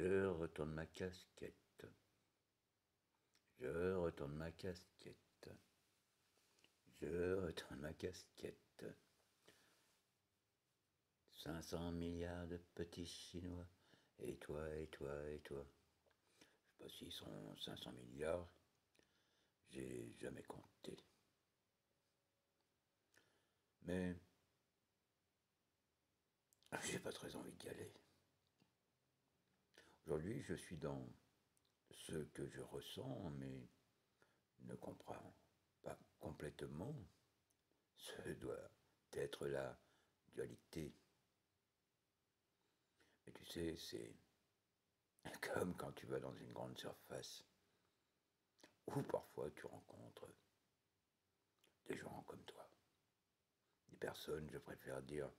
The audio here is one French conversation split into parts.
Je retourne ma casquette. Je retourne ma casquette. Je retourne ma casquette. 500 milliards de petits Chinois. Et toi, et toi, et toi. Je sais pas s'ils sont 500 milliards. J'ai jamais compté. Mais j'ai pas très envie d'y aller. Aujourd'hui, je suis dans ce que je ressens, mais ne comprends pas complètement. Ce doit être la dualité. Mais tu sais, c'est comme quand tu vas dans une grande surface, où parfois tu rencontres des gens comme toi. Des personnes, je préfère dire.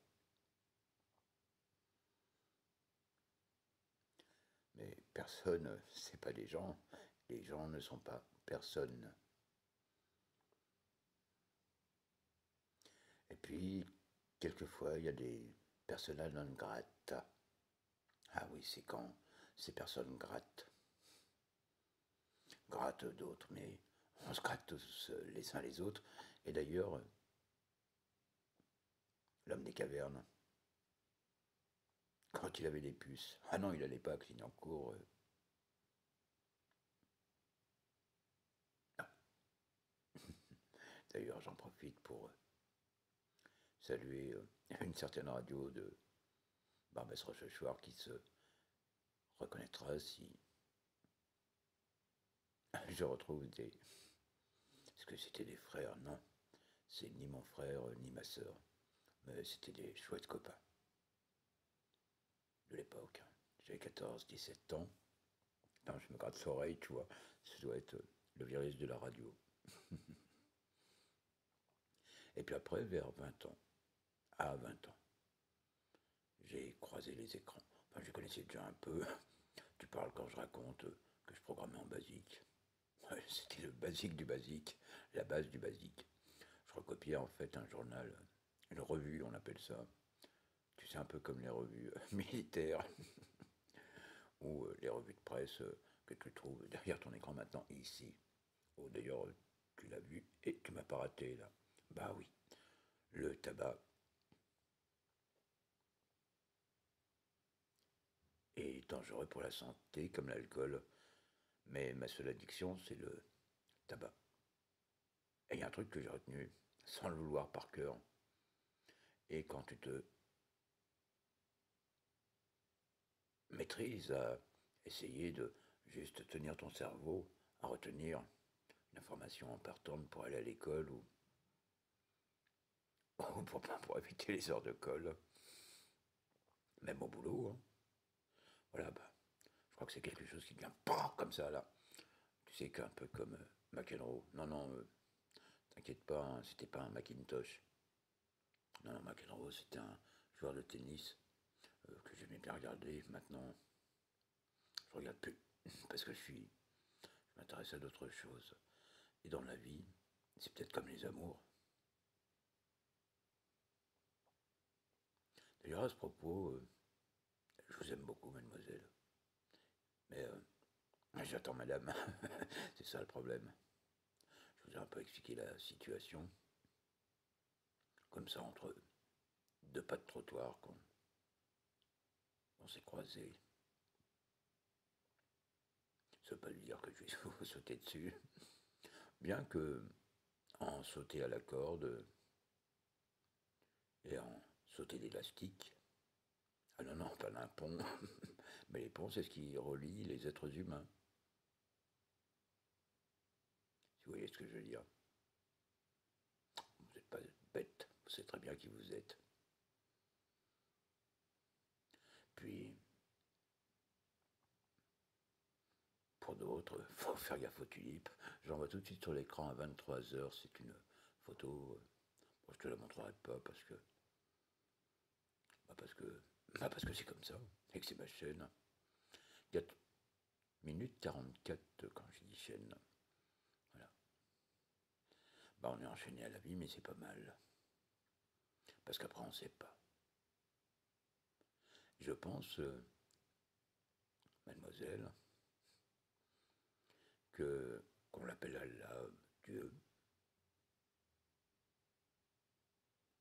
Mais personne, c'est pas des gens. Les gens ne sont pas personne. Et puis, quelquefois, il y a des persona non grata. Ah oui, c'est quand ces personnes grattent d'autres, mais on se gratte tous les uns les autres. Et d'ailleurs, l'homme des cavernes, quand il avait des puces, ah non, il n'allait pas à Clignancourt. Non. D'ailleurs, j'en profite pour saluer une certaine radio de Barbès-Rochechouart qui se reconnaîtra si je retrouve des... Est-ce que c'était des frères? Non, c'est ni mon frère ni ma sœur, mais c'était des chouettes copains de l'époque. J'avais 14, 17 ans. Non, je me gratte l'oreille, tu vois. Ça doit être le virus de la radio. Et puis après, vers 20 ans, à 20 ans, j'ai croisé les écrans. Enfin, je connaissais déjà un peu. Tu parles quand je raconte que je programmais en basique. Ouais, c'était le basique du basique, la base du basique. Je recopiais en fait un journal, une revue, on appelle ça. Tu sais, un peu comme les revues militaires ou les revues de presse que tu trouves derrière ton écran maintenant, ici. Oh, d'ailleurs, tu l'as vu et tu m'as pas raté là. Bah oui, le tabac est dangereux pour la santé comme l'alcool, mais ma seule addiction, c'est le tabac. Et il y a un truc que j'ai retenu, sans le vouloir par cœur, et quand tu te maîtrises à essayer de juste tenir ton cerveau, à retenir une information importante pour aller à l'école ou pour éviter les heures de colle, même au boulot. Hein. Voilà, bah, je crois que c'est quelque chose qui vient pas comme ça là. Tu sais qu'un peu comme McEnroe. Non, non, t'inquiète pas, hein, c'était pas un Macintosh. Non, non, McEnroe, c'était un joueur de tennis que j'aimais bien regarder. Maintenant, je regarde plus parce que je m'intéresse à d'autres choses. Et dans la vie, c'est peut-être comme les amours. D'ailleurs, à ce propos, je vous aime beaucoup, mademoiselle. Mais j'attends madame. C'est ça le problème. Je vous ai un peu expliqué la situation. Comme ça, entre deux pas de trottoir, on s'est croisés. Ça veut pas lui dire que je vais vous sauter dessus. Bien que en sauter à la corde et en sauter d'élastique. Ah non, non, pas d'un pont. Mais les ponts, c'est ce qui relie les êtres humains. Si vous voyez ce que je veux dire. Vous n'êtes pas bête, vous savez très bien qui vous êtes. Puis, pour d'autres, faut faire gaffe aux tulipes. J'en vois tout de suite sur l'écran à 23 h. C'est une photo. Bon, je te la montrerai pas parce que. Bah parce que c'est comme ça. Et que c'est ma chaîne. 4 minutes 44 quand je dis chaîne. Voilà. Bah on est enchaîné à la vie, mais c'est pas mal. Parce qu'après on sait pas. Je pense, mademoiselle, qu'on l'appelle Allah, Dieu,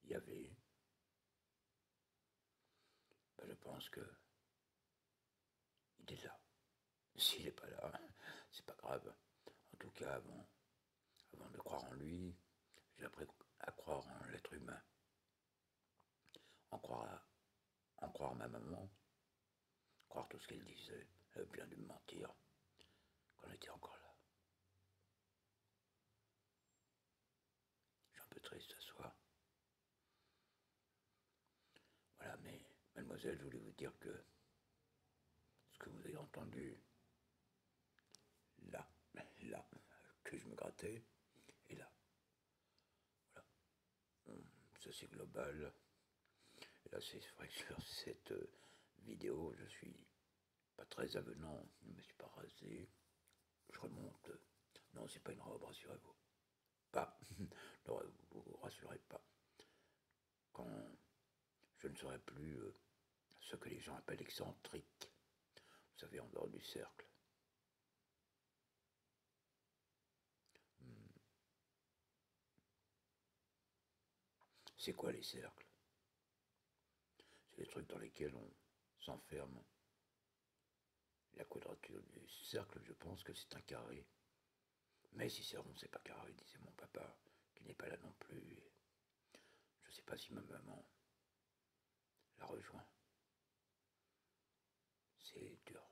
Yahvé, ben je pense que il est là. S'il n'est pas là, c'est pas grave. En tout cas, avant de croire en lui, j'ai appris à croire en l'être humain, en croire ma maman, croire tout ce qu'elle disait. Elle a bien dû me mentir quand elle était encore là. Je suis un peu triste ce soir. Voilà, mais mademoiselle, je voulais vous dire que ce que vous avez entendu là, là, que je me grattais, et là. Voilà. Ça c'est global. Et là, c'est vrai que sur cette vidéo, je suis pas très avenant, je ne me suis pas rasé. Je remonte. Non, c'est pas une robe, rassurez-vous. Pas. Ne vous rassurez pas. Quand je ne serai plus ce que les gens appellent excentrique, vous savez, en dehors du cercle. C'est quoi les cercles? C'est les trucs dans lesquels on s'enferme. La quadrature du cercle, je pense que c'est un carré. Mais si c'est rond, c'est pas carré, disait mon papa, qui n'est pas là non plus. Et je ne sais pas si ma maman la rejoint. C'est dur,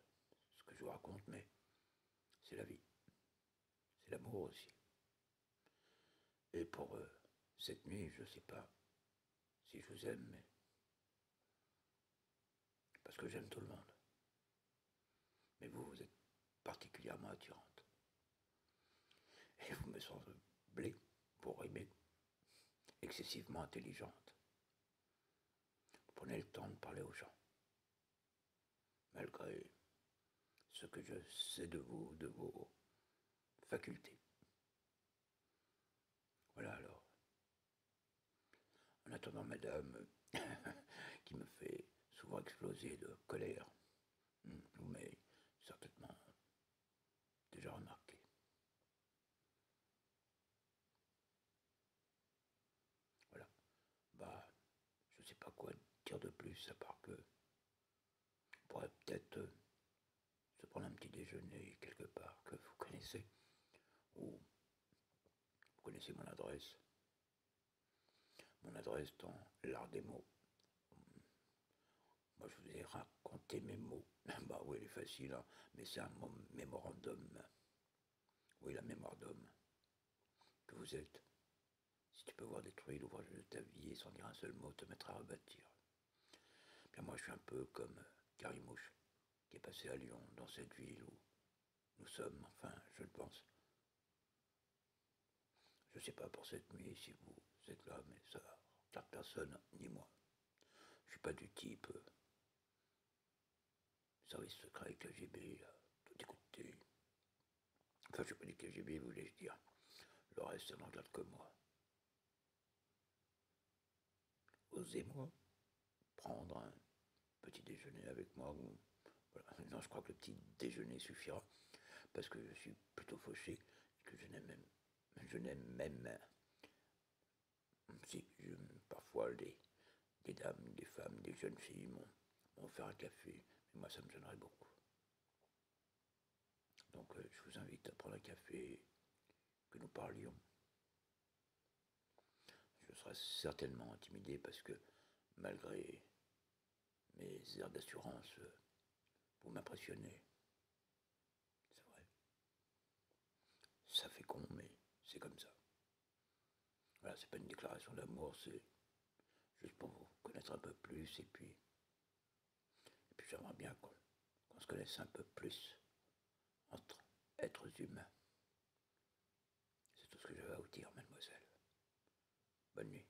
ce que je vous raconte, mais c'est la vie. C'est l'amour aussi. Et pour cette nuit, je ne sais pas si je vous aime, mais parce que j'aime tout le monde. Mais vous êtes particulièrement attirante. Et vous me semblez, pour aimer, excessivement intelligente. Vous prenez le temps de parler aux gens, malgré ce que je sais de vous, de vos facultés. Voilà alors. En attendant, madame, qui me fait souvent exploser de colère, vous m'avez certainement déjà remarqué. Voilà. Bah, je ne sais pas quoi dire de plus, à part que on pourrait peut-être se prendre un petit déjeuner quelque part que vous connaissez, ou vous connaissez mon adresse. Mon adresse dans l'art des mots. Moi, je vous ai raconté mes mots. Bah oui, elle est facile, hein, mais c'est un mémorandum. Oui, la mémoire d'homme que vous êtes. Si tu peux voir détruire l'ouvrage de ta vie et sans dire un seul mot te mettre à rebâtir. Bien, moi, je suis un peu comme Carimouche, qui est passé à Lyon, dans cette ville où nous sommes, enfin, je le pense. Je ne sais pas pour cette nuit si vous êtes là, mais ça regarde personne, ni moi. Je suis pas du type service secret, KGB, tout écouter. Enfin, je suis pas du KGB, voulais-je dire. Le reste, ça n'en regarde que moi. Osez-moi prendre un petit déjeuner avec moi. Voilà. Non, je crois que le petit déjeuner suffira, parce que je suis plutôt fauché, et que je n'aime même, si parfois des dames, des femmes, des jeunes filles m'ont offert un café, mais moi ça me gênerait beaucoup. Donc je vous invite à prendre un café, que nous parlions. Je serai certainement intimidé parce que malgré mes airs d'assurance, vous m'impressionnez. C'est vrai. Ça fait con, mais c'est comme ça. Voilà, c'est pas une déclaration d'amour, c'est juste pour vous connaître un peu plus, et puis j'aimerais bien qu'on se connaisse un peu plus entre êtres humains. C'est tout ce que j'avais à vous dire, mademoiselle. Bonne nuit.